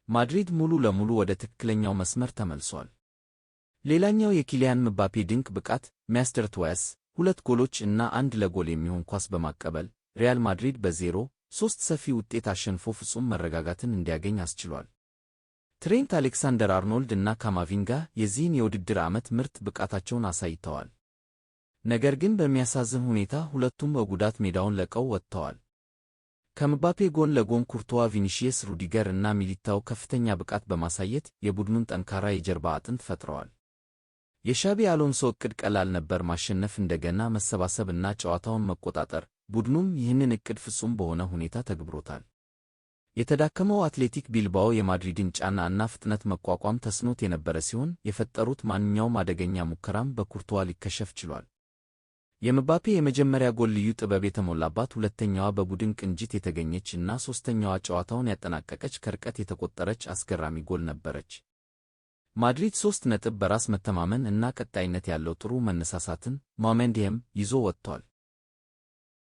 ማድሪድ ሙሉ ለሙሉ ወደ ትክክለኛው መስመር ተመልሷል። ሌላኛው የኪሊያን ምባፔ ድንቅ ብቃት ማስተርክላስ፣ 2 ጎሎች እና 1 ለጎል የሚሆን ኳስ በማቀበል ሪያል ማድሪድ በ0-3 ሰፊ ውጤት አሸንፎ ፍጹም መረጋጋትን እንዲያገኝ አስችሏል። ትሬንት አሌክሳንደር-አርኖልድ እና ካማቪንጋ የዚህን የውድድር ዓመት ምርጥ ብቃታቸውን አሳይተዋል። ነገር ግን በሚያሳዝን ሁኔታ ሁለቱም በጉዳት ሜዳውን ለቀው ወጥተዋል። ከምባፔ ጎን ለጎን ኩርቱዋ፣ ቪኒሺየስ፣ ሩዲገር እና ሚሊታው ከፍተኛ ብቃት በማሳየት የቡድኑን ጠንካራ የጀርባ አጥንት ፈጥረዋል። የሻቢ አሎንሶ ዕቅድ ቀላል ነበር፤ ማሸነፍ፣ እንደገና መሰባሰብ እና ጨዋታውን መቆጣጠር። ቡድኑም ይህንን ዕቅድ ፍጹም በሆነ ሁኔታ ተግብሮታል። የተዳከመው አትሌቲክ ቢልባኦ የማድሪድን ጫና እና ፍጥነት መቋቋም ተስኖት የነበረ ሲሆን የፈጠሩት ማንኛውም አደገኛ ሙከራም በኩርቱዋ ሊከሸፍ ችሏል። የምባፔ የመጀመሪያ ጎል ልዩ ጥበብ የተሞላባት፣ ሁለተኛዋ በቡድን ቅንጅት የተገኘች እና ሦስተኛዋ ጨዋታውን ያጠናቀቀች ከርቀት የተቆጠረች አስገራሚ ጎል ነበረች። ማድሪድ 3 ነጥብ፣ በራስ መተማመን እና ቀጣይነት ያለው ጥሩ መነሳሳትን ሞሜንተም ይዞ ወጥቷል።